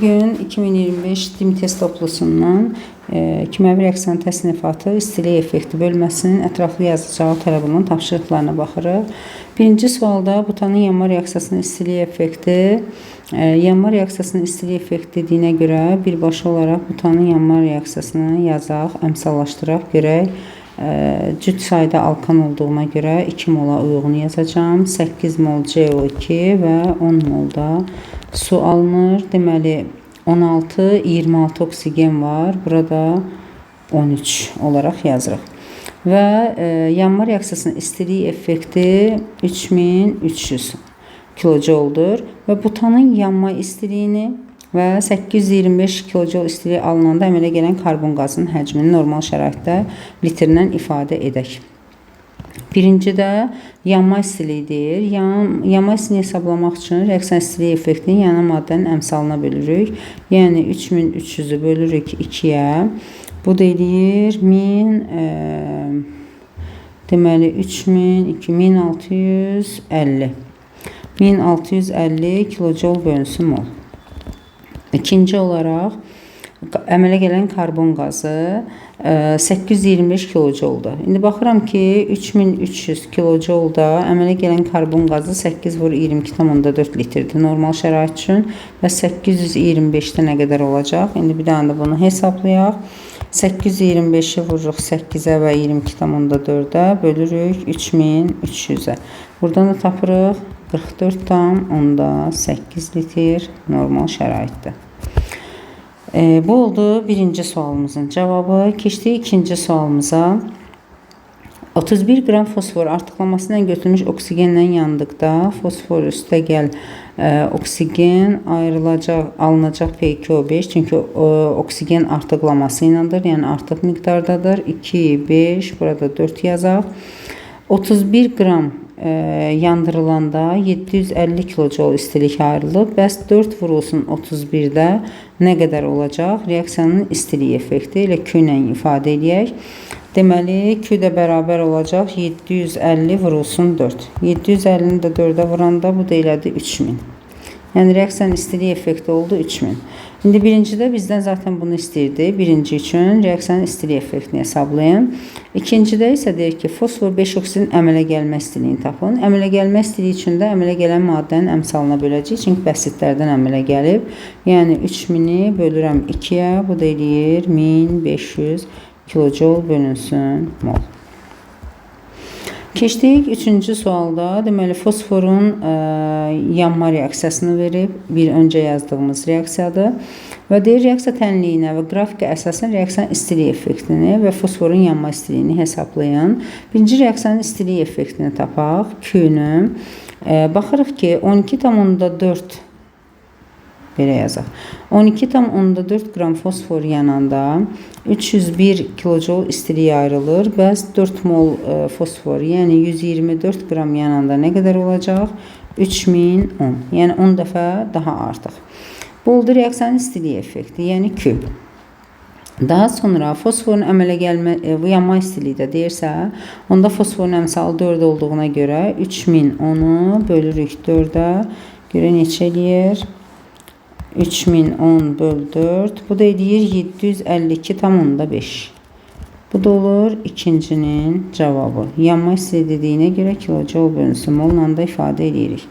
Bugün 2025 DİM test toplusundan kimyəvi reaksiyanın təsnifatı, istilik effekti bölməsinin ətraflı yazılacağı tələb olunan tapşırıqlarına baxırıq. Birinci sualda butanın yanma reaksiyasının istilik effekti, yanma reaksiyasının istilik effekti dediyinə görə birbaşa olaraq butanın yanma reaksiyasını yazaq, əmsallaşdıraq, görək. Cüt sayda alkan olduğuna görə 2 mola uyğun yazacağım. 8 mol CO2 və 10 mol da su alınır. Deməli 16, 26 oksigen var. Burada 13 olaraq yazırıq. Və yanma reaksiyasının istilik effekti 3300 kilojoldur. Və butanın yanma istiliyini və 825 kilojol istilik alınanda əmələ gələn karbon qazının həcmini normal şəraitdə litrlə ifadə edək. Birincidə yanma istiliyidir. Yanma istiliyini hesablamaq üçün reaksiyan istiliyi effektini yanan maddənin əmsalına bölürük. Yəni 3300-ü bölürük 2-yə. Bu da eləyir 1000, deməli 3000, 2650. 1650 kilojol bölünsün mol. İkinci olaraq əmələ gələn karbon qazı 825 kilojolda. İndi baxıram ki 3300 kilojolda əmələ gələn karbon qazı 8,22,4 litrdir normal şərait üçün və 825-də nə qədər olacaq? İndi bir dənə də bunu hesablayaq. 825-i vururuq 8-ə və 22,4-ə bölürük 3300-ə. Buradan da tapırıq 44,8 litr normal şəraitdə. Bu oldu birinci sualımızın cevabı. Keçdik ikinci sualımıza. 31 qram fosfor artıqlaması ilə götürülmüş oksigenlə yandıqda fosfor üstə gəl oksigen alınacaq P2O5 çünki oksigen artıqlaması iləndir, yəni artıq miqdardadır. 2, 5, burada 4 yazaq. 31 qram yandırılanda 750 kilojol istilik ayrılıb. Bəs 4 vurulsun 31-də nə qədər olacaq? Reaksiyanın istilik effekti ilə Q ilə ifadə edək. Deməli, Q də bərabər olacaq 750 vurulsun 4. 750-ni də 4-ə vuranda bu da elədi 3000. Yəni reaksiyanın istilik effekti oldu 3000. İndi birincidə bizdən zaten bunu istəyirdi. Birinci üçün reaksiyanın istilik effektini hesablayın. İkincidə isə deyir ki, fosfor 5 oksidin əmələ gəlmə istiliyini tapın. Əmələ gəlmə istiliyi üçün də əmələ gələn maddənin əmsalına böləcəyik. Çünki bəsitlərdən əmələ gəlib. Yəni 3000-i bölürəm 2-yə. Bu da eləyir 1500 kilojol bölünsün mol. Keçdik üçüncü sualda. Deməli fosforun yanma reaksiyasını verib. Bir öncə yazdığımız reaksiyadır. Və deyir reaksiya tənliyinə və qrafika əsasən reaksiyanın istilik effektini və fosforun yanma istiliyini hesablayın. Birinci reaksiyanın istilik effektini tapaq. Q-nü. Baxırıq ki 12,4 belə yazaq. 12,4 qram fosfor yananda 301 kilojol istilik ayrılır. Bəs 4 mol fosfor, yəni 124 qram yananda nə qədər olacaq? 3010. Yəni 10 dəfə daha artıq. Bu oldu reaksiyanın istilik effekti, yəni Q. Daha sonra fosforun əmələ gəlmə yanma istiliyi də deyirsə, onda fosforun əmsalı 4 olduğuna görə 3010-u bölürük 4-ə. Görə neçə eləyir? 3010 böl 4. Bu da eləyir 752,5. Bu da olur ikincinin cevabı. Yanma istiliyi dediyinə görə kilojol bölünsün molla da ifadə edirik.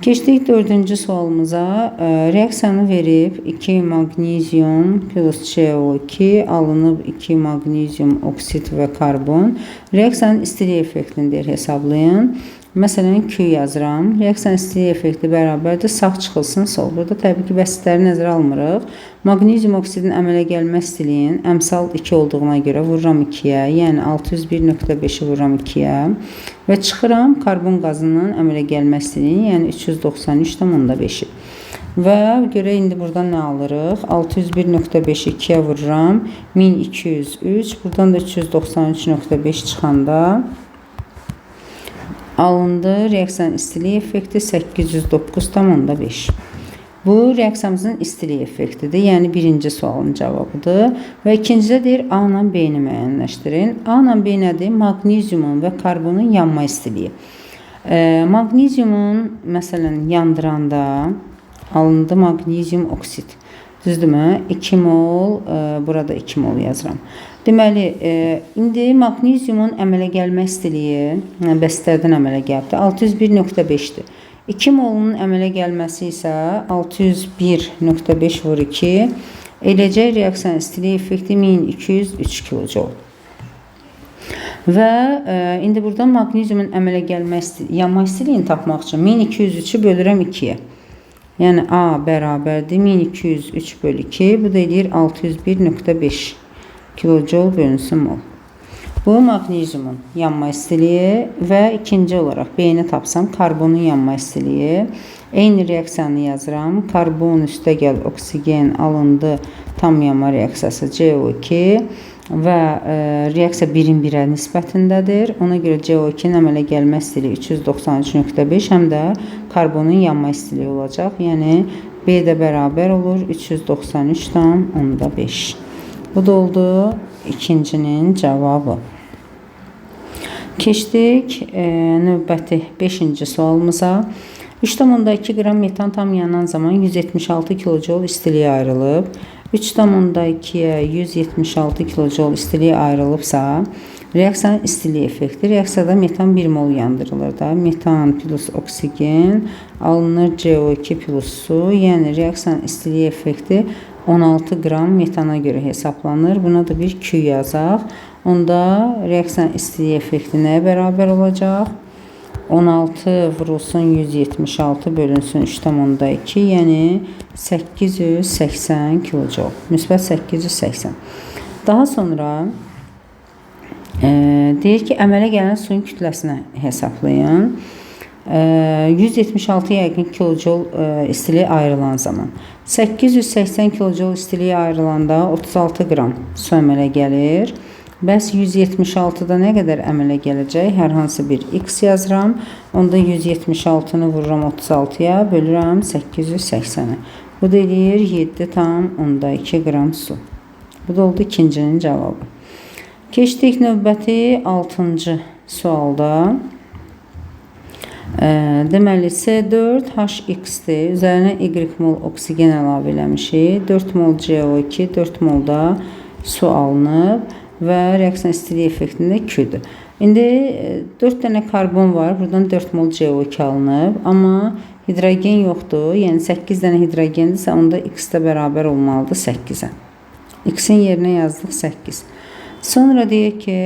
Keçdik dördüncü sualımıza. Reaksiyanı verib 2 magnezyum plus CO2 alınıb 2 magnezyum oksit və karbon. Reaksiyanın istilik effektini deyir hesablayın. Məsələn, Q yazıram. Reaksiyanın istilik effekti bərabərdir. Sağ çıxılsın sol. Burada təbii ki, bəsitləri nəzərə almırıq. Magnezyum oksidin əmələ gəlmə istiliyin əmsal 2 olduğuna görə vururam 2-yə. Yəni 601,5-i vururam 2-yə. Və çıxıram karbon qazının əmələ gəlmə istiliyin, yəni 393,5-i. Və görə indi buradan nə alırıq? 601,5-i 2-yə vururam. 1203. Buradan da 393,5 çıxanda alındı. Reaksiyanın istilik effekti 809,5. Bu reaksiyamızın istilik effektidir. Yəni birinci sualın cavabıdır. Və ikincidə deyir A ilə B-ni müəyyənləşdirin. A ilə B nədir? Magnezyumun və karbonun yanma istiliyi. Magnezyumun məsələn yandıranda alındı maqnezium oksid. Düzdürmü? 2 mol, burada 2 mol yazıram. Deməli, indi maqneziumun əmələ gəlmə istiliyi, bəstlərdən əmələ gəldi, 601.5-dir. 2 molun əmələ gəlməsi isə 601.5 vur 2, eləcək reaksiya istiliyi effekti 1203 kJ. Və indi burada maqneziumun əmələ gəlmə yanma istiliyini tapmaq üçün 1203-ü bölürəm 2-yə. Yəni A bərabərdir 1203 bölü 2, bu da edir 601.5 kilojol bölünsün mol. Bu maqneziumun yanma istiliyi və ikinci olaraq B-ni tapsam karbonun yanma istiliyi. Eyni reaksiyanı yazıram. Karbon üstə gəl oksigen alındı tam yanma reaksiyası CO2 və reaksiya 1-in 1-ə nisbətindədir. Ona görə CO2-nin əmələ gəlmə istiliyi 393.5 həm də karbonun yanma istiliyi olacaq. Yəni B də bərabər olur 393,5. Bu da oldu ikincinin cavabı. Keçdik növbəti 5-ci sualımıza. 3,2 qram metan tam yanan zaman 176 kilojol istiliyə ayrılıb. 3,2-yə 176 kilojol istiliyə ayrılıbsa, reaksiyanın istiliyi effekti. Reaksiyada metan 1 mol yandırılır da. Metan plus oksigen alınır CO2 plus su. Yəni reaksiyanın istiliyi effekti 16 qram metana görə hesablanır. Buna da bir Q yazaq. Onda reaksiyanın istiliyi effekti nəyə bərabər olacaq? 16 vurulsun 176 bölünsün 3,2, yəni 880 kilojol. Müsbət 880. Daha sonra deyir ki, əmələ gələn suyun kütləsinə hesablayın. 176 yəqin kilojol istiliyə ayrılan zaman. 880 kilojol istiliyə ayrılanda 36 qram su əmələ gəlir. Bəs 176-da nə qədər əmələ gələcək? Hər hansı bir x yazıram. Onda 176-nı vururam 36-ya, bölürəm 880-ə. Bu da eləyir 7,2 qram su. Bu da oldu ikincinin cavabı. Keçdik növbəti 6-cı sualda. Deməli, C4H-X-dir. Üzərinə Y mol oksigen əlavə eləmişik. 4 mol CO2, 4 mol da su alınıb. Və reaksiya istiliyi effektində Q-dur. İndi 4 dənə karbon var. Buradan 4 mol CO2 alınıb. Amma hidrogen yoxdur. Yəni 8 dənə hidrogendirsə, onda X də bərabər olmalıdır 8-ə. X-in yerinə yazdıq 8. Sonra deyək ki,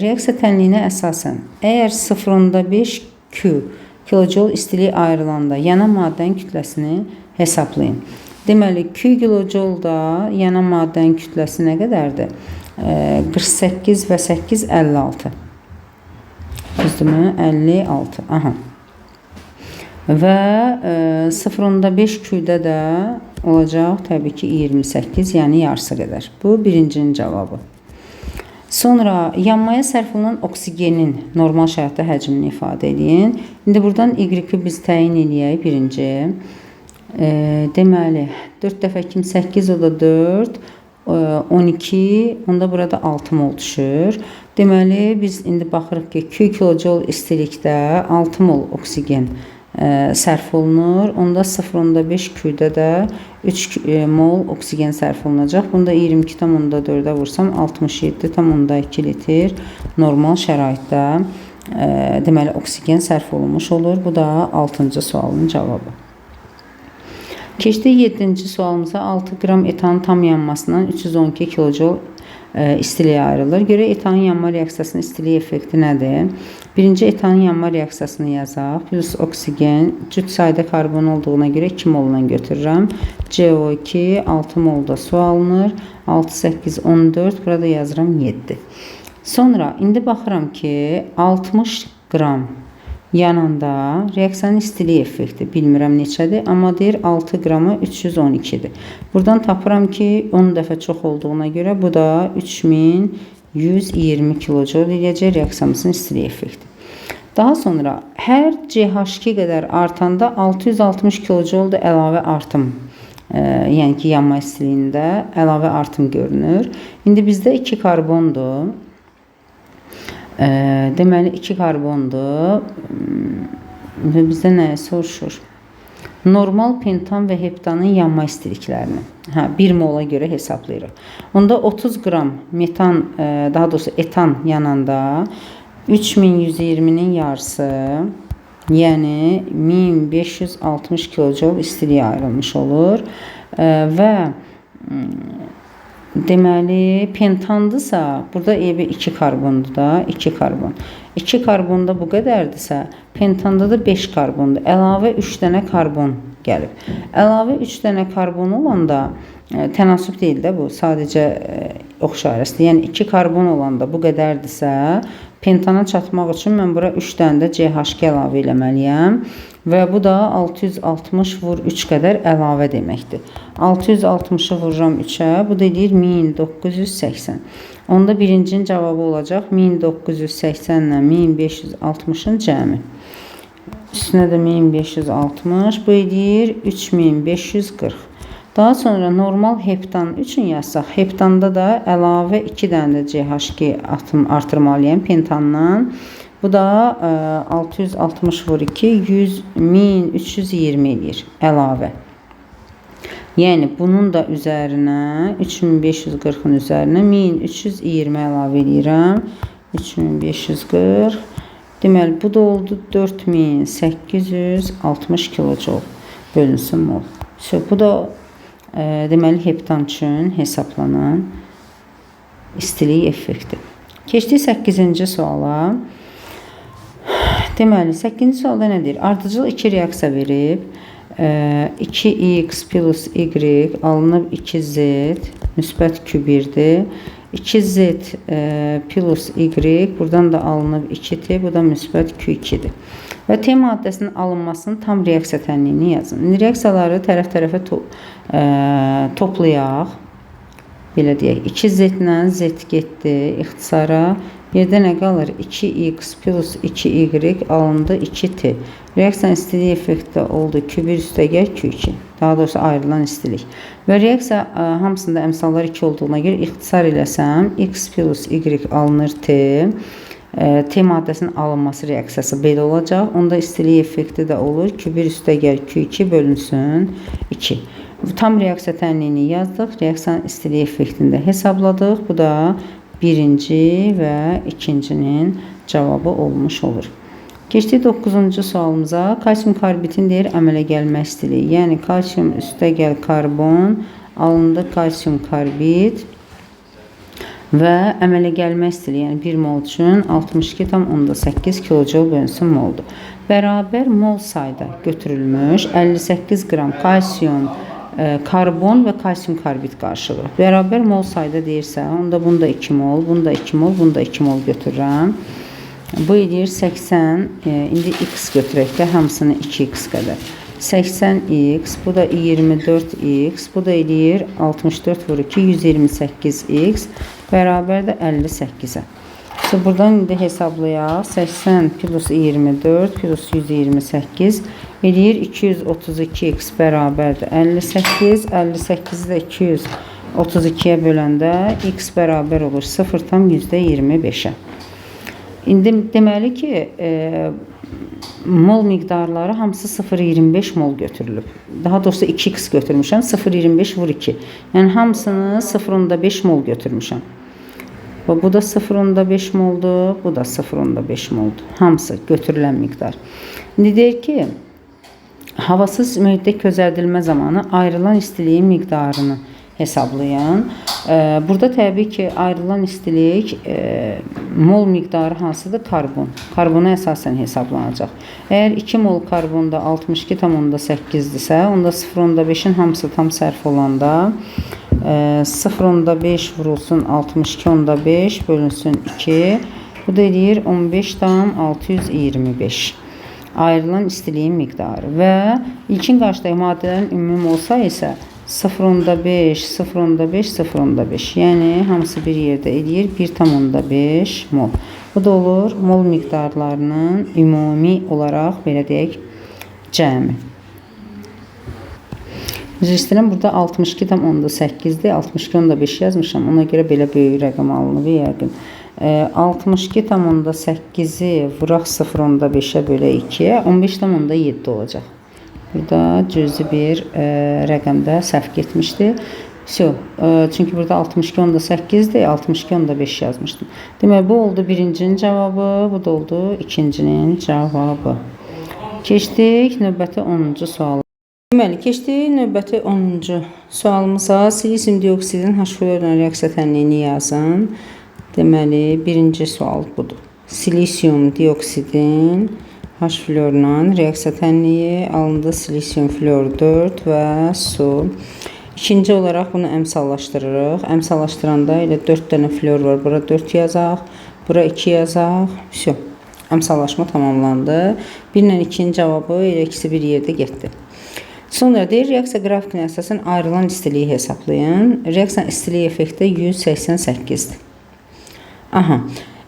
reaksiya tənliyinə əsasən, əgər 0,5 Q kilojol istiliyi ayrılanda yanan maddənin kütləsini hesablayın. Deməli, Q kilojolda yanan maddənin kütləsi nə qədərdir? 48 və 8, 56. Düzdürmü? 56. Aha. Və 0,5 Q-də də olacaq təbii ki 28, yəni yarısı qədər. Bu birincinin cavabı. Sonra yanmaya sərf olunan oksigenin normal şəraitdə həcmini ifadə edin. İndi buradan Y-i biz təyin eləyək birinci. Deməli 4 dəfə 8, o da 4. 12, onda burada 6 mol düşür. Deməli, biz indi baxırıq ki, 2 kilojol istilikdə 6 mol oksigen sərf olunur. Onda 0,5 Q-də də 3 mol oksigen sərf olunacaq. Bunda 22,4-ə vursam 67,2 litr normal şəraitdə deməli, oksigen sərf olunmuş olur. Bu da 6-cı sualın cavabı. Keçdik 7-ci sualımıza. 6 qram etanın tam yanmasından 312 kilojol istiliyə ayrılır. Görə etanın yanma reaksiyasının istiliyi effekti nədir? Birinci etanın yanma reaksiyasını yazaq. Plus oksigen, cüt sayda karbon olduğuna görə 2 molla götürürəm. CO2, 6 molda su alınır. 6, 8, 14, burada yazıram 7. Sonra indi baxıram ki 60 qram yanında reaksiyanın istiliyi effekti bilmirəm neçədir, amma deyir 6 qramı 312-dir. Buradan tapıram ki 10 dəfə çox olduğuna görə bu da 3120 kilojol eləyəcək reaksiyamızın istiliyi effekti. Daha sonra hər CH2 qədər artanda 660 kilojol da əlavə artım, yəni ki yanma istiliyində əlavə artım görünür. İndi bizdə 2 karbondur. Deməli 2 karbondur və bizdə nəyə soruşur? normal pentan və heptanın yanma istiliklərini 1 mola görə hesablayırıq. Onda 30 qram metan, daha doğrusu etan yananda 3120-nin yarısı, yəni 1560 kilojol istiliyə ayrılmış olur və deməli pentandırsa, burada evi 2 karbondur da, 2 karbon. 2 karbonda bu qədərdirsə, pentanda da 5 karbondur. Əlavə 3 dənə karbon gəlib. Əlavə 3 dənə karbon olanda tənasüb deyil də bu, sadəcə oxşarəsidir. Yəni 2 karbon olanda bu qədərdirsə, pentana çatmaq üçün mən bura 3 dənə də CH2 əlavə eləməliyəm və bu da 660 vur 3 qədər əlavə deməkdir. 660-ı vururam 3-ə, bu da deyir 1980. Onda birincinin cavabı olacaq 1980 ilə 1560-ın cəmi. Üstünə də 1560, bu edir 3540. Daha sonra normal heptan üçün yazsaq, heptanda da əlavə 2 dənə də CH2 artırmalıyam pentandan. Bu da 660 vur 2, 1320 edir əlavə. Yəni bunun da üzərinə 3540-ın üzərinə 1320 əlavə edirəm. 3540. Deməli bu da oldu 4860 kilojol bölünsün mol. Bu da deməli heptan üçün hesablanan istilik effekti. Keçdik 8-ci suala. Deməli 8-ci sualda nədir? Ardıcıl 2 reaksiya verib. 2x plus y alınıb 2z müsbət Q1'dir. 2z plus y buradan da alınıb 2t, bu da müsbət Q2'dir. Və T maddəsinin alınmasının tam reaksiya tənliyini yazın. Reaksiyaları tərəf-tərəfə toplayaq. Belə deyək, 2z-lə z getdi ixtisara. Yerdə nə qalır? 2x plus 2y alındı 2t. Reaksiyanın istilik effekti oldu Q1 üstəgəl Q2. Daha doğrusu ayrılan istilik. Və reaksiya hamısında əmsallar 2 olduğuna görə ixtisar eləsəm, x plus y alınır t. T maddəsinin alınması reaksiyası belə olacaq. Onda istilik effekti də olur. Q1 üstəgəl Q2 bölünsün 2. Tam reaksiya tənliyini yazdıq. Reaksiyanın istilik effektini də hesabladıq. Bu da birinci və ikincinin cavabı olmuş olur. Keçdik 9-cu sualımıza. Kalsium karbitin deyir əmələ gəlmə istiliyi. Yəni kalsium üstəgəl karbon alındı kalsium karbid və əmələ gəlmə istiliyi, yəni 1 mol üçün 62,8 kilojol bölünsün moldur. Bərabər mol sayda götürülmüş 58 qram kalsium karbon və kalsium karbid qarşılığı. Bərabər mol sayda deyirsə, onda bunda 2 mol, bunda 2 mol, bunda 2 mol götürürəm. Bu edir 80, indi x götürək də hamısını 2x qədər. 80x, bu da 24x, bu da edir 64 vur 2, 128x, bərabər də 58-ə. Buradan indi hesablayaq. 80 plus 24 plus 128 edir 232x bərabərdir 58. 58-i də 232-yə böləndə x bərabər olur 0,25-ə. İndi deməli ki, mol miqdarları hamısı 0,25 mol götürülüb. Daha doğrusu 2x götürmüşəm. 0,25 vur 2. Yəni hamısını 0,5 mol götürmüşəm. Bu da 0,5 moldur, bu da 0,5 moldur. Hamısı götürülən miqdar. İndi deyək ki, havasız mühitdə közərdilmə zamanı ayrılan istiliyin miqdarını hesablayın. Burada təbii ki, ayrılan istilik mol miqdarı hansıdır? Karbon. Karbona əsasən hesablanacaq. Əgər 2 mol karbonda 62,8-dirsə, onda 0,5-in hamısı tam sərf olanda 0,5 vurulsun 62,5 bölünsün 2. Bu da edir 15,625. Ayrılan istiliyin miqdarı və ilkin qarşıdakı maddələrin ümumi mol sayı isə 0,5, 0,5, 0,5. Yəni hamısı bir yerdə edir 1,5 mol. Bu da olur mol miqdarlarının ümumi olaraq belə deyək cəmi. Üzr istəyirəm, burada 62,8-dir, 62,5 yazmışam. Ona görə belə böyük rəqəm alınıb yəqin. 62,8-i vuraq 0,5-ə bölə 2-yə, 15,7 olacaq. Burada cüzi bir rəqəmdə səhv getmişdi. Çünki burada 62.8'dir, 62.5 yazmışdım. Deməli, bu oldu birincinin cavabı, bu da oldu ikincinin cavabı. Keçdik növbəti 10-cu suala. Deməli, keçdik növbəti 10-cu sualımıza. Silisium dioksidin H-florla reaksiya tənliyini yazın. Deməli, birinci sual budur. Silisium dioksidin H-florla reaksiya tənliyi alındı. Silisium flor 4 və su. İkinci olaraq bunu əmsallaşdırırıq. Əmsallaşdıranda elə 4 dənə flor var. Bura 4 yazaq, bura 2 yazaq. Əmsallaşma tamamlandı. 1 ilə 2-nin cavabı elə ikisi bir yerdə getdi. Sonra deyir, reaksiya qrafikinə əsasən ayrılan istiliyi hesablayın. Reaksiyanın istiliyi effekti 188'dir. Aha.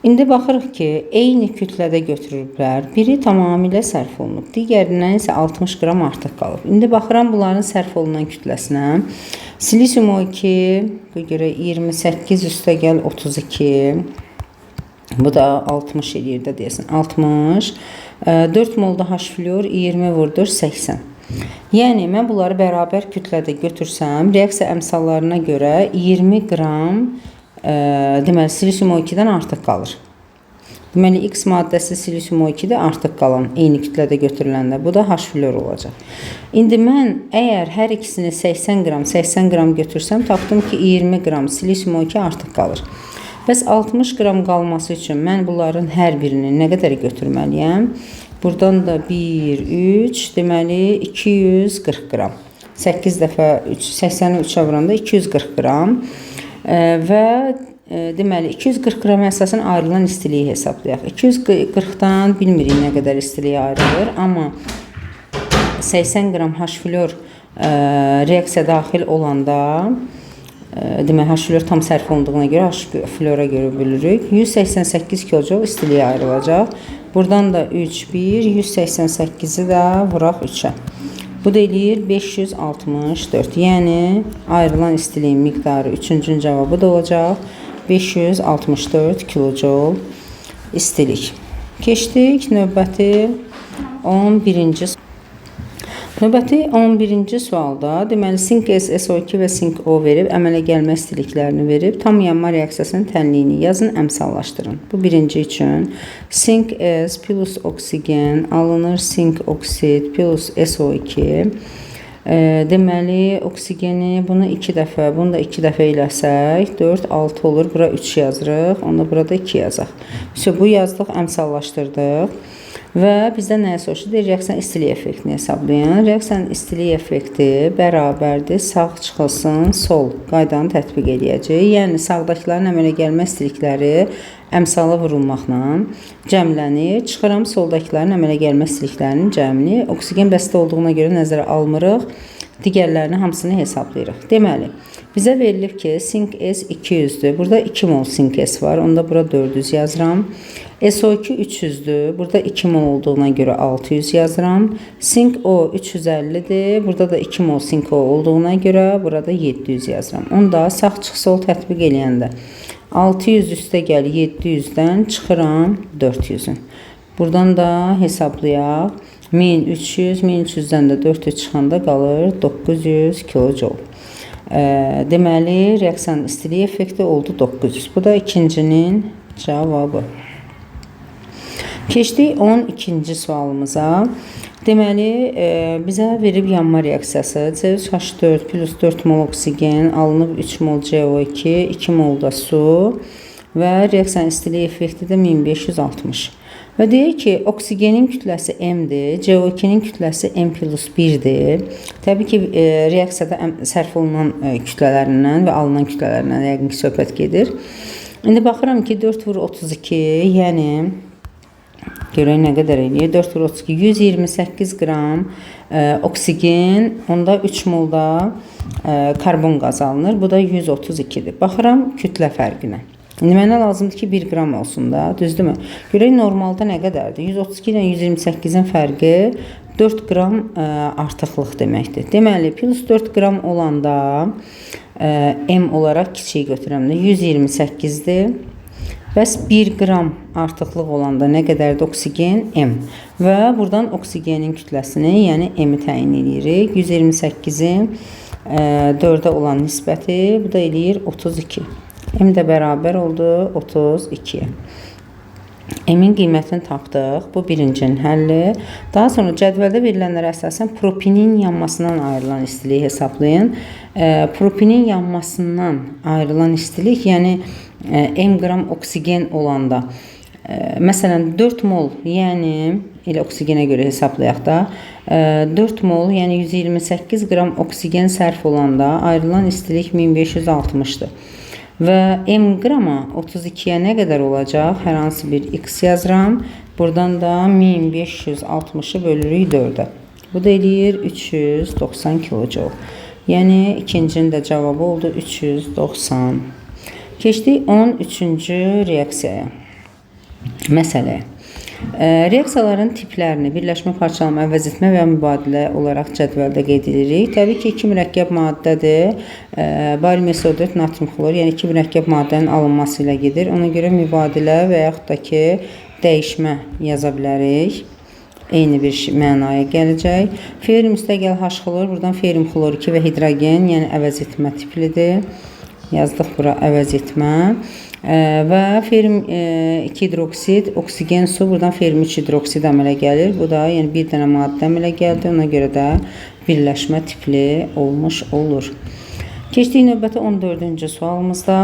İndi baxırıq ki, eyni kütlədə götürülüblər. Biri tamamilə sərf olunub, digərindən isə 60 qram artıq qalıb. İndi baxıram bunların sərf olunan kütləsinə. Silisium 2, bu görə 28 üstə gəl 32. Bu da 60 eləyir də deyəsən. 60. 4 molda H-flor 20 vurdur 80. Yəni, mən bunları bərabər kütlədə götürsəm, reaksiya əmsallarına görə 20 qram deməli, silisium 2-dən artıq qalır. Deməli, X maddəsi silisium 2-də artıq qalan eyni kütlədə götürüləndə, bu da H-flor olacaq. İndi mən əgər hər ikisini 80 qram götürsəm, tapdım ki, 20 qram silisium 2 artıq qalır. Bəs 60 qram qalması üçün mən bunların hər birini nə qədər götürməliyəm? Buradan da 1, 3, deməli 240 qram. 8 dəfə 80-i 3-ə vuranda 240 qram. Və deməli 240 qrama əsasən ayrılan istiliyi hesablayaq. 240-dan bilmirik nə qədər istiliyi ayrılır, amma 80 qram H-flor reaksiya daxil olanda deməli H-flor tam sərf olunduğuna görə H-flora görə bölürük. 188 kilojol istiliyi ayrılacaq. Buradan da 3, 1, 188-i də vuraq 3-ə. Bu da eləyir 564. Yəni, ayrılan istiliyin miqdarı 3-cünün cavabı da olacaq. 564 kilojol istilik. Keçdik növbəti 11-ci sual. Növbəti 11-ci sualda deməli sink S, SO2 və sink O verib əmələ gəlmə istiliklərini verib tam yanma reaksiyasının tənliyini yazın, əmsallaşdırın. Bu birinci üçün sink S plus oksigen alınır, sink oksid plus SO2. Deməli oksigeni bunu 2 dəfə, bunu da 2 dəfə eləsək 4, 6 olur. Bura 3 yazırıq, onda burada 2 yazaq. Bu yazdıq, əmsallaşdırdıq. Və bizdən nəyə soruşur? Reaksiyanın istilik effektini hesablayın. Reaksiyanın istilik effekti bərabərdir. Sağ çıxılsın, sol qaydanı tətbiq edəcək. Yəni, sağdakıların əmələ gəlmə istilikləri əmsala vurulmaqla cəmlənir. Çıxıram soldakıların əmələ gəlmə istiliklərinin cəmini. Oksigen bəstə olduğuna görə nəzərə almırıq. Digərlərini hamısını hesablayırıq. Deməli, bizə verilib ki, sink S 200'dür. Burada 2 mol sink S var. Onda bura 400 yazıram. SO2 300'dür. Burada 2 mol olduğuna görə 600 yazıram. Sink O 350'dir. Burada da 2 mol sink O olduğuna görə burada 700 yazıram. Onda sağ çıx sol tətbiq eləyəndə 600 üstə gəl 700'dən çıxıram 400'ün. Buradan da hesablayaq. 1300, 1300'dən də 400 çıxanda qalır 900 kilojol. Deməli, reaksiyanın istilik effekti oldu 900. Bu da ikincinin cavabı. Keçdik 12-ci sualımıza. Deməli, bizə verib yanma reaksiyası. CH4 plus 4 mol oksigen alınıb 3 mol CO2, 2 mol da su və reaksiyanın istilik effekti də 1560. Və deyir ki, oksigenin kütləsi M-dir, CO2-nin kütləsi M plus 1-dir. Təbii ki, reaksiyada sərf olunan kütlələrindən və alınan kütlələrindən yəqin ki, söhbət gedir. İndi baxıram ki, 4 vur 32, yəni görək nə qədər eləyir? 4 vur 32, 128 qram oksigen, onda 3 molda karbon qazı alınır. Bu da 132-dir. Baxıram kütlə fərqinə. İndi mənə lazımdır ki 1 qram olsun da, düzdürmü? Görək normalda nə qədərdir? 132 ilə 128-in fərqi 4 qram artıqlıq deməkdir. Deməli, plus 4 qram olanda M olaraq kiçiyi götürəm də 128-dir. Bəs 1 qram artıqlıq olanda nə qədərdir oksigen? M. Və buradan oksigenin kütləsini, yəni M-i təyin edirik. 128-in 4-ə olan nisbəti, bu da eləyir 32. M də bərabər oldu 32-yə. M-in qiymətini tapdıq. Bu birincinin həlli. Daha sonra cədvəldə verilənlərə əsasən propinin yanmasından ayrılan istiliyi hesablayın. Propinin yanmasından ayrılan istilik, yəni M qram oksigen olanda, məsələn 4 mol, yəni elə oksigenə görə hesablayaq da, 4 mol, yəni 128 qram oksigen sərf olanda ayrılan istilik 1560-dır. Və M qrama 32-yə nə qədər olacaq? Hər hansı bir x yazıram. Buradan da 1560-ı bölürük 4-ə. Bu da eləyir 390 kilojoule. Yəni ikincinin də cavabı oldu 390. Keçdik 13-cü reaksiyaya. Məsələyə. Reaksiyaların tiplərini birləşmə, parçalama, əvəz etmə və mübadilə olaraq cədvəldə qeyd edirik. Təbii ki, 2 mürəkkəb maddədir. Barium SO4 natrium xlor, yəni 2 mürəkkəb maddənin alınması ilə gedir. Ona görə mübadilə və yaxud da ki, dəyişmə yaza bilərik. Eyni bir mənaya gələcək. Ferium müstəqəl H xlor, buradan ferium xlor 2 və hidrogen, yəni əvəz etmə tiplidir. Yazdıq bura əvəz etmə. Və ferium 2 hidroksid, oksigen su, buradan ferium 3 hidroksid əmələ gəlir. Bu da yəni bir dənə maddə əmələ gəldi. Ona görə də birləşmə tipli olmuş olur. Keçdik növbəti 14-cü sualımızda.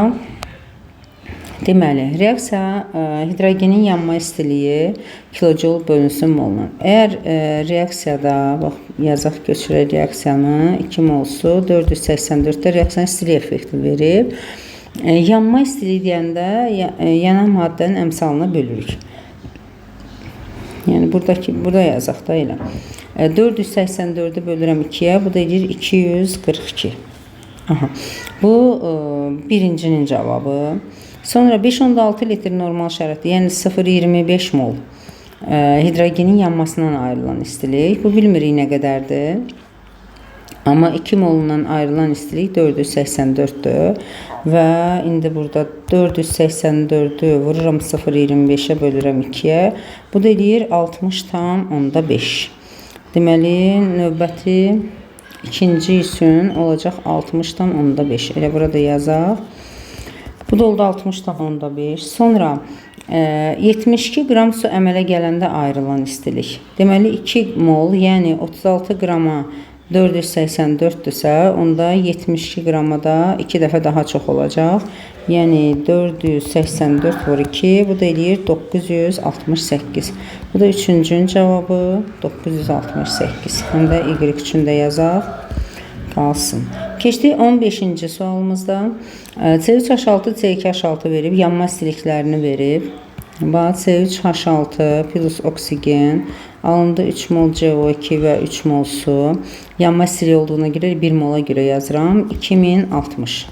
Deməli, reaksiya hidrogenin yanma istiliyi kilojoule bölünsün moluna. Əgər reaksiyada, bax, yazaq köçürək reaksiyanı, 2 mol su 484-də reaksiyanın istilik effekti verib. Yanma istiliyi deyəndə yanan maddənin əmsalına bölürük. Yəni burada yazaq da elə. 484-ü bölürəm 2-yə, bu da edir 242. Bu birincinin cavabı. Sonra 5.6 litr normal şəraitdə, yəni 0,25 mol hidrogenin yanmasından ayrılan istilik. Bu bilmirik nə qədərdir. Amma 2 molundan ayrılan istilik 484-dür. Və indi burada 484-ü vururam 0,25-ə bölürəm 2-yə. Bu da eləyir 60,5. Deməli, növbəti ikinci üçün olacaq 60,5. Elə burada yazaq. Bu da oldu 60,5. Sonra 72 qram su əmələ gələndə ayrılan istilik. Deməli 2 mol, yəni 36 qrama 484-dürsə, onda 72 qrama da 2 dəfə daha çox olacaq. Yəni 484 vur 2, bu da eləyir 968. Bu da üçüncünün cavabı 968. Həm də Y üçün də yazaq. Qalsın. Keçdik 15-ci sualımızda. C3H6, C2H6 verib, yanma istiliklərini verib. C3H6 plus oksigen, alındı 3 mol CO2 və 3 mol su. Yanma istiliyi olduğuna görə 1 mola görə yazıram. 2060.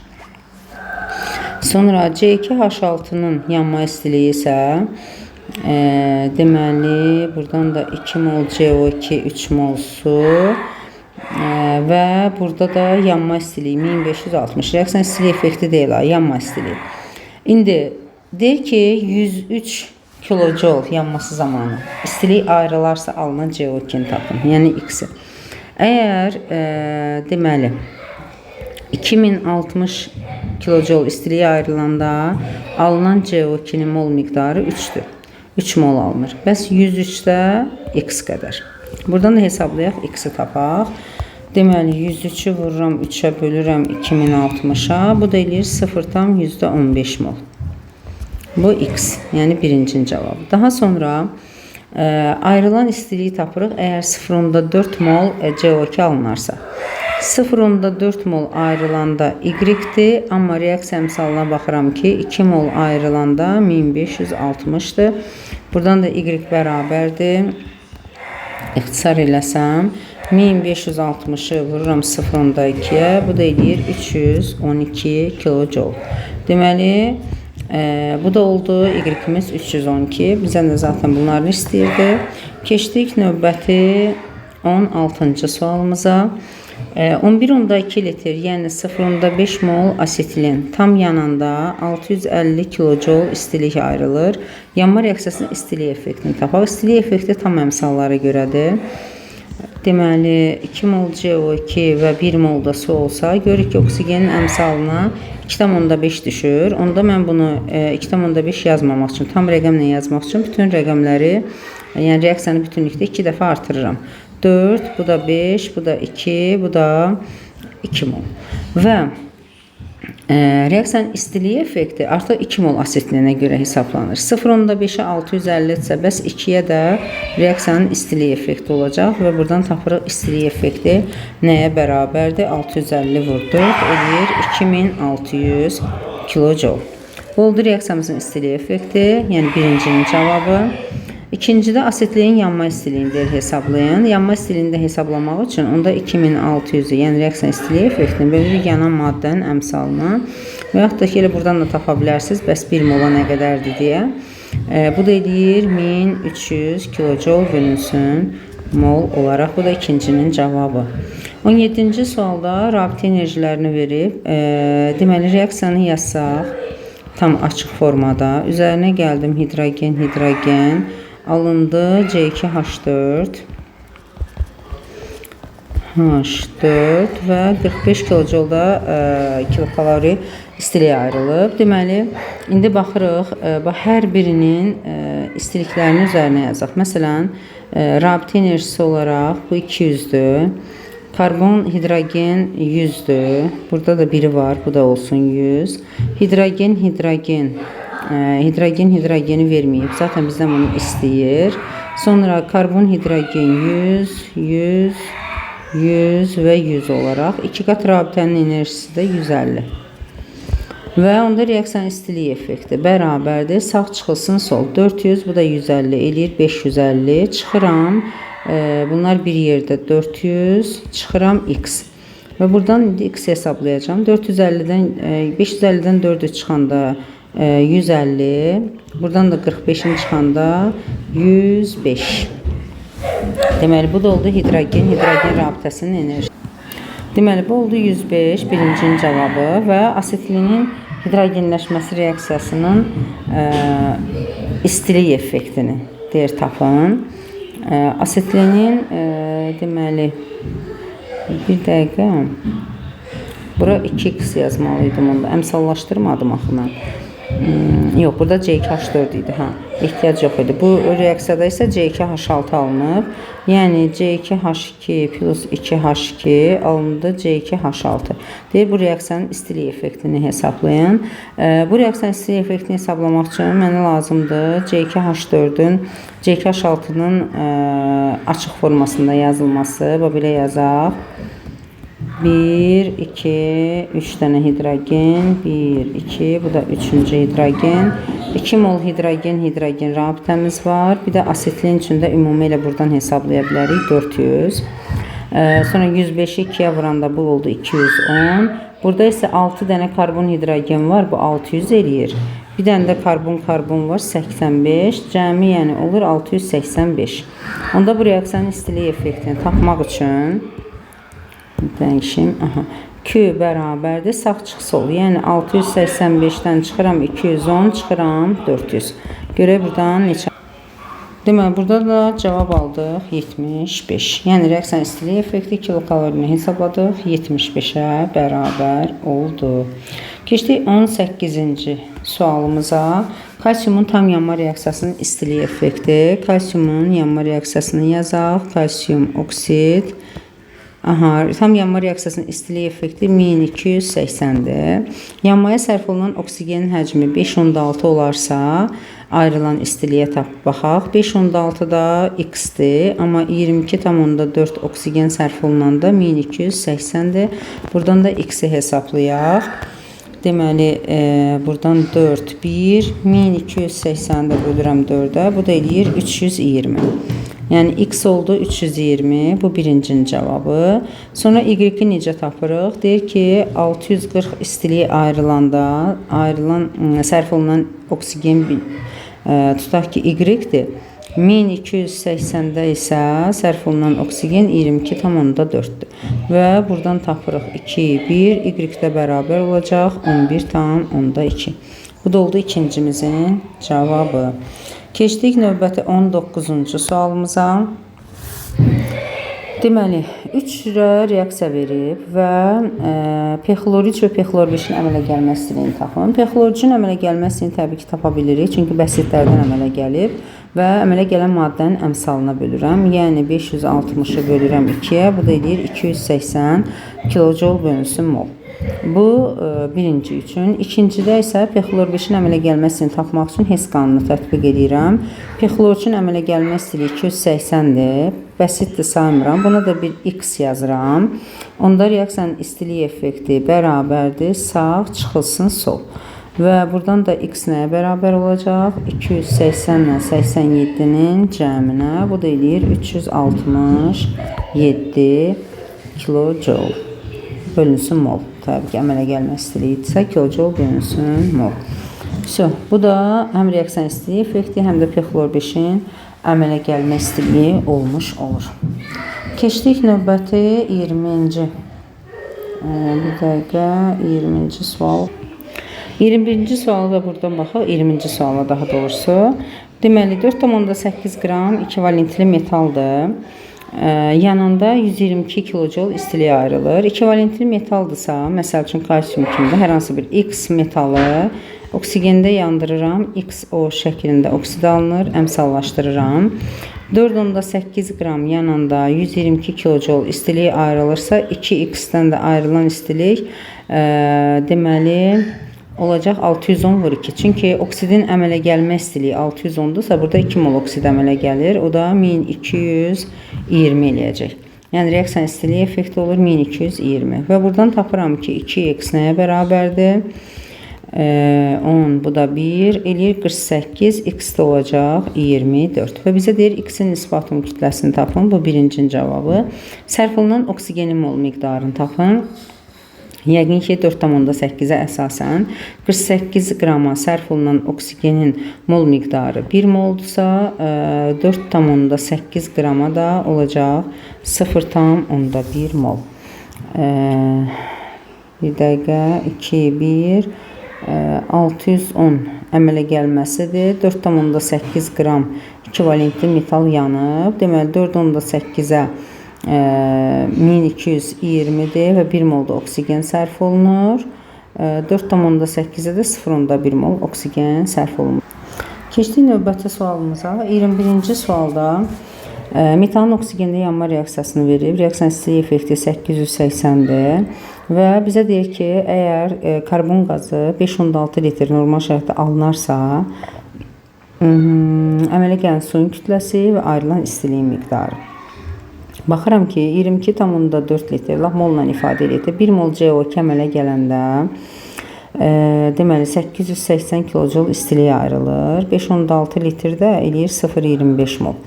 Sonra C2H6-nın yanma istiliyi isə deməli, buradan da 2 mol CO2, 3 mol su. Və burada da yanma istiliyi 1560. Reaksiya istiliyi effekti deyil, yanma istiliyi. İndi deyir ki 103 kilojoule yanması zamanı istilik ayrılarsa alınan CO2-ni tapın, yəni X-i. Əgər deməli 2060 kilojoule istiliyi ayrılanda alınan CO2-nin mol miqdarı 3-dür. 3 mol alınır. Bəs 103-də X qədər. Buradan da hesablayaq, X-i tapaq. Deməli, 103-ü vururam, 3-ə bölürəm 2060-a. Bu da eləyir 0,15 mol. Bu X, yəni birincinin cavabı. Daha sonra ayrılan istiliyi tapırıq, əgər 0,4 mol CO2 alınarsa. 0,4 mol ayrılanda Y-dir, amma reaksiya əmsalına baxıram ki, 2 mol ayrılanda 1560-dır. Buradan da Y bərabərdir. İxtisar eləsəm, 1560-ı vururam 0,2-yə, bu da eləyir 312 kilojoule. Deməli, bu da oldu, Y-imiz 312. Bizdən də zaten bunları istəyirdi. Keçdik növbəti 16-cı sualımıza. 11,2 litr, yəni 0,5 mol asetilin tam yananda 650 kJ istilik ayrılır. Yanma reaksiyasının istilik effektini tapaq. İstilik effekti tam əmsallara görədir. Deməli, 2 mol CO2 və 1 mol da su olsa, görürük ki, oksigenin əmsalına 2,5 düşür. Onda mən bunu 2,5 yazmamaq üçün, tam rəqəmlə yazmaq üçün bütün rəqəmləri, yəni reaksiyanı bütünlükdə 2 dəfə artırıram. 4, bu da 5, bu da 2, bu da 2 mol. Və reaksiyanın istiliyi effekti artıq 2 mol asetilinə görə hesablanır. 0,5'ə 650-dirsə, bəs 2-yə də reaksiyanın istiliyi effekti olacaq və buradan tapırıq istiliyi effekti nəyə bərabərdir? 650 vur 4 edir 2600 kJ. Bu oldu reaksiyamızın istiliyi effekti, yəni birincinin cavabı. İkincidə asetiliyin yanma istiliyini hesablayın. Yanma istiliyini də hesablamaq üçün onda 2600-ü, yəni reaksiyan istiliyi effektini bölürük yanan maddənin əmsalına və yaxud da ki, elə buradan da tapa bilərsiniz, bəs 1 mola nə qədərdir deyə. Bu da eləyir 1300 kJ bölünsün mol olaraq. Bu da ikincinin cavabı. 17-ci sualda rabitə enerjilərini verib, deməli reaksiyanı yazsaq tam açıq formada. Üzərinə gəldim hidrogen alındı C2H4 və 45 kJ-da kilokalori istiliyə ayrılıb. Deməli, indi baxırıq, hər birinin istiliklərinin üzərinə yazaq. Məsələn, rabitə enerjisi olaraq bu 200-dür. Karbon, hidrogen 100'dür. Burada da biri var, bu da olsun 100. Hidrogeni verməyib. Zaten bizdən bunu istəyir. Sonra karbon, hidrogen 100 və 100 olaraq. 2 qat rabitənin enerjisi də 150. Və onda reaksiyan istiliyi effekti bərabərdir. Sağ çıxılsın sol. 400, bu da 150 eləyir 550. Çıxıram. Bunlar bir yerdə 400. Çıxıram x. Və buradan indi x hesablayacağım. 550-dən 4'ü çıxanda 150. Buradan da 45'in çıxanda 105. Deməli, bu da oldu hidrogen rabitəsinin enerjisi. Deməli, bu oldu 105, birincinin cavabı və asetilinin hidrogenləşməsi reaksiyasının istilik effektini tapın. Asetilinin deməli, bir dəqiqə, bura 2x yazmalıydım onda, əmsallaşdırmadım axı mən. Yox, burada C2H4 idi, ehtiyac yox idi. Bu reaksiyada isə C2H6 alınıb. Yəni C2H2 plus 2H2 alındı C2H6. Deyir, bu reaksiyanın istilik effektini hesablayın. Bu reaksiyanın istilik effektini hesablamaq üçün mənə lazımdır C2H4'ün C2H6'nın açıq formasında yazılması. Belə yazaq. 1, 2, 3 dənə hidrogen, 1, 2, bu da 3-cü hidrogen. 2 mol hidrogen rabitəmiz var. Bir də asetilin içində ümumi ilə buradan hesablaya bilərik 400. Sonra 105'i 2'yə vuranda bu oldu 210. Burada isə 6 dənə karbon hidrogen var, bu 600 eləyir. Bir dənə də karbon var 85, cəmi yəni olur 685. Onda bu reaksiyanın istilik effektini tapmaq üçün dəyişim, Q bərabərdir, sağ çıx sol. Yəni 685'dən çıxıram 210, çıxıram 400. Görək buradan neçə? Deməli, burada da cavab aldıq 75. Yəni reaksiyanın istilik effekti kilokalorini hesabladıq, 75'ə bərabər oldu. Keçdik 18-ci sualımıza. Kalsiumun tam yanma reaksiyasının istilik effekti. Kalsiumun yanma reaksiyasını yazaq. Kalsium oksid. Tam yanma reaksiyasının istilik effekti 1280'dir. Yanmaya sərf olunan oksigenin həcmi 5,6 olarsa, ayrılan istiliyə baxaq. 5,6-da x-dir, amma 22,4 oksigen sərf olunanda 1280'dir. Buradan da x-i hesablayaq. Deməli, buradan 4, 1, 1280'də bölürəm 4'ə, bu da eləyir 320. Yəni x oldu 320, bu birincinin cavabı. Sonra y-i necə tapırıq? Deyir ki, 640 istiliyə sərf olunan oksigen tutaq ki y-dir. 1280-də isə sərf olunan oksigen 22,4-dür. Və buradan tapırıq 2, 1, y-də bərabər olacaq 11,2. Bu da oldu ikincimizin cavabı. Keçdik növbəti 19-cu sualımıza. Deməli, 3 reaksiya verib və pexloric və pexlor5-in əmələ gəlmə istiliyini tapın. Pexloricin əmələ gəlmə istiliyini təbii ki tapa bilirik, çünki bəsitlərdən əmələ gəlib və əmələ gələn maddənin əmsalına bölürəm. Yəni 560-ı bölürəm 2-yə, bu da edir 280 kilojol bölünsün mol. Bu birinci üçün. İkincidə isə pexlor5-in əmələ gəlmə istiliyini tapmaq üçün Hess qanunu tətbiq edirəm. Pexlor üçün əmələ gəlmə istiliyi 280-dir. Bəsitdir, saymıram. Buna da bir x yazıram. Onda reaksiyanın istilik effekti bərabərdir. Sağ çıxılsın sol. Və buradan da x nəyə bərabər olacaq? 280 ilə 87-nin cəminə. Bu da edir 367 kilojol bölünsün mol. Təbii ki, əmələ gəlmə istiliyidirsə kilojol bölünsün mol. Bu da həm reaksiyan istiliyi effekti, həm də pexlor5-in əmələ gəlmə istiliyi olmuş olur. Keçdik növbəti 20-ci. Bir dəqiqə, 20-ci sual. 21-ci sualı da buradan baxaq, 20-ci suala daha doğrusu. Deməli, 4,8 qram ekvivalentli metaldır. Yanında 122 kilojol istiliyə ayrılır. Ekvivalentli metaldırsa, məsəl üçün kalsium kimdə hər hansı bir X metalı oksigende yandırıram, XO şəklində oksid alınır, əmsallaşdırıram. 4,8 qram yanında 122 kilojol istiliyə ayrılırsa, 2X-dən də ayrılan istilik deməli olacaq 610/2. Çünki oksidin əmələ gəlmə istiliyi 610-dursa, burada 2 mol oksid əmələ gəlir. O da 1220 eləyəcək. Yəni reaksiyan istiliyi effekti olur 1220. Və buradan tapıram ki 2x nəyə bərabərdir? 10, bu da 1 eləyir 48, x də olacaq 24. Və bizə deyir x-in nisbatın kütləsini tapın. Bu birincinin cavabı. Sərf olunan oksigenin mol miqdarını tapın. Yəqin ki 4,8-ə əsasən 48 qrama sərf olunan oksigenin mol miqdarı 1 moldursa, 4,8 qrama da olacaq 0,1 mol. Bir dəqiqə, 2, 1, 610 əmələ gəlməsidir. 4,8 qram ekvivalentli metal yanıb. Deməli 4,8-ə 1220-dir və 1 mol da oksigen sərf olunur. 4,8-ə də 0,1 mol oksigen sərf olunur. Keçdik növbəti sualımıza. 21-ci sualda metanın oksigendə yanma reaksiyasını verib. Reaksiyanın istilik effekti 880-dir. Və bizə deyir ki, əgər karbon qazı 5,6 litr normal şəraitdə alınarsa, əmələ gələn suyun kütləsi və ayrılan istiliyin miqdarı. Baxıram ki, 22,4 litr laf molla ifadə edir. 1 mol CO2 əmələ gələndə deməli 880 kilojol istiliyə ayrılır. 5,6 litrdə eləyir 0,25 mol.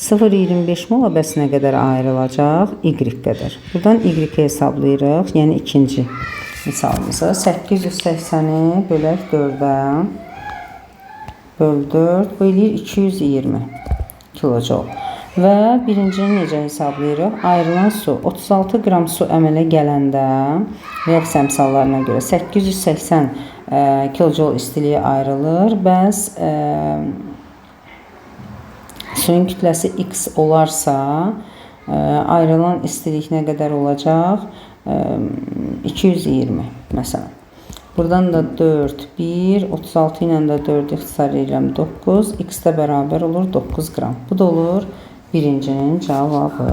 0,25 mol əbəsinə qədər ayrılacaq y qədər. Buradan y hesablayırıq. Yəni ikinci misalımızı 880-i bölək 4-ə böl 4 bu eləyir 220 kilojol. Və birincini necə hesablayırıq? Ayrılan su 36 qram su əmələ gələndə reaksiya əmsallarına görə 880 kilojol istiliyə ayrılır. Bəs suyun kütləsi x olarsa, ayrılan istilik nə qədər olacaq? 220 məsələn. Buradan da 4, 1, 36 ilə də 4 ixtisar edirəm 9, x də bərabər olur 9 qram. Bu da olur birincinin cavabı.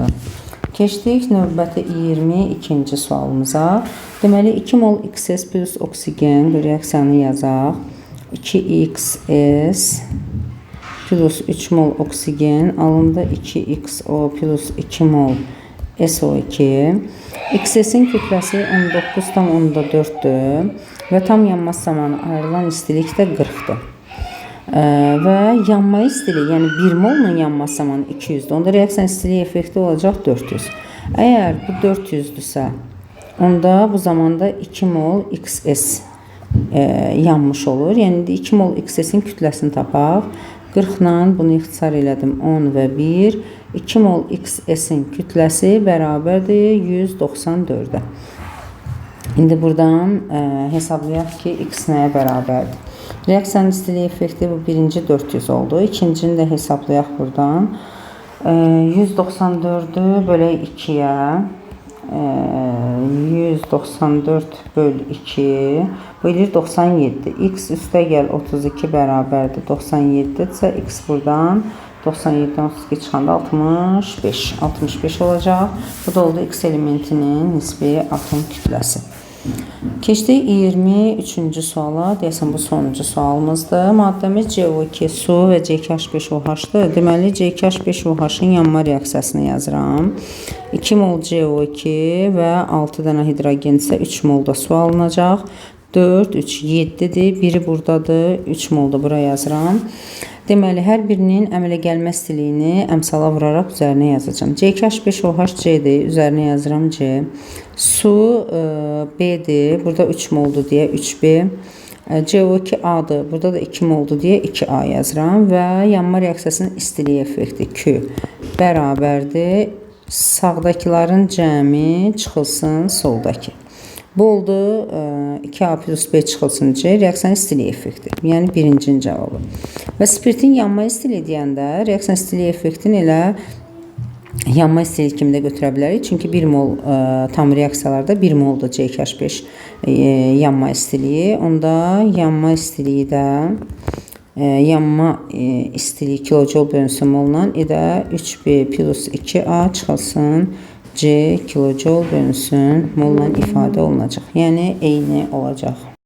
Keçdik növbəti 22-ci sualımıza. Deməli 2 mol XS plus oksigen reaksiyanı yazaq. 2XS plus 3 mol oksigen alındı 2XO plus 2 mol SO2. XS-in kütləsi 19,4'dür və tam yanma zamanı ayrılan istilik də 40'dır. Və yanma istiliyi, yəni 1 molun yanma zamanı 200'dür. Onda reaksiyan istiliyi effekti olacaq 400. Əgər bu 400'dürsə, onda bu zamanda 2 mol XS yanmış olur. Yəni 2 mol XS-in kütləsini tapaq. 40 ilə bunu ixtisar elədim 10 və 1. 2 mol XS-in kütləsi bərabərdir 194-ə. İndi buradan hesablayaq ki, X nəyə bərabərdir? Reaksiyanın istilik effekti bu birinci 400 oldu. İkincini də hesablayaq buradan. 194'ü bölək 2'yə. 194 böl 2 bölür 97. X üstə gəl 32 bərabərdir 97-dirsə X buradan 97'den 32 çıxanda 65 olacaq. Bu da oldu X elementinin nisbi atom kütləsi. Keçdik 23-cü suala. Deyəsən bu sonuncu sualımızdır. Maddəmiz CO2 su və CH5OH-dır. Deməli CH5OH-ın yanma reaksiyasını yazıram. 2 mol CO2 və 6 dənə hidrogen isə 3 mol da su alınacaq. 4, 3, 7'dir. Biri buradadır. 3 mol da bura yazıram. Deməli, hər birinin əmələ gəlmə istiliyini əmsala vuraraq üzərinə yazacağım. CH5OH C-dir. Üzərinə yazıram C. Su B'dir. Burada 3 moldur deyə 3B. CO2 A'dır. Burada da 2 moldur deyə 2A yazıram. Və yanma reaksiyasının istilik effekti Q bərabərdir. Sağdakıların cəmi çıxılsın soldakı. Bu oldu 2A plus B çıxılsın C reaksiyanın istilik effekti. Yəni birincinin cavabı. Və spirtin yanma istiliyi deyəndə reaksiyanın istilik effektini elə yanma istiliyi kimi də götürə bilərik. Çünki 1 mol tam reaksiyalarda 1 moldur CH5 yanma istiliyi. Onda yanma istiliyi də yanma istiliyi kilojol bölünsün molla edə 3B plus 2A çıxılsın C kilojol bölünsün molla ifadə olunacaq. Yəni eyni olacaq.